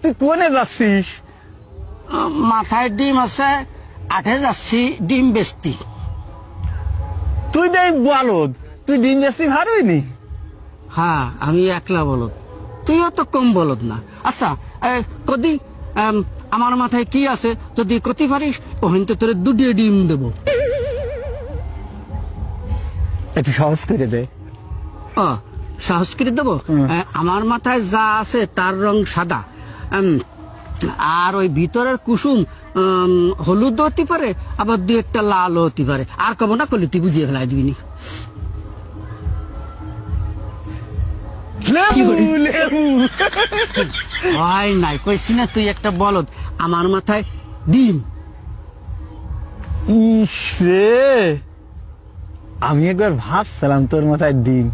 তুই কোনে যাচ্ছিস? মাথায় ডিম আছে, আঠে যাচ্ছি ডিম বেচতি। তুই দেখ বলদ, তুই ডিম বেশি ভারইনি। হ্যাঁ, আমি একলা বলদ, তুইও তো কম বলদ না। আচ্ছা, কদি আমার মাথায় কি আছে যদি কতি পারিস ওখান তো তোর দুটি ডিম দেবো। একটু সহজ করে দে। ও, সাহস করে দেবো। আমার মাথায় যা আছে তার রং সাদা, আর ওই ভিতরের কুসুম হলুদ হতে পারে, আবার দু একটা লাল হতে পারে। আর কব না করলে তুই বুঝিয়ে ফেলাই দিবি নি। লেবু লেবু। হয় নাই, কইছি না তুই একটা বলদ। আমার মাথায় ডিম। ইস রে, আমি একবার ভাবছিলাম তোর মাথায় ডিম।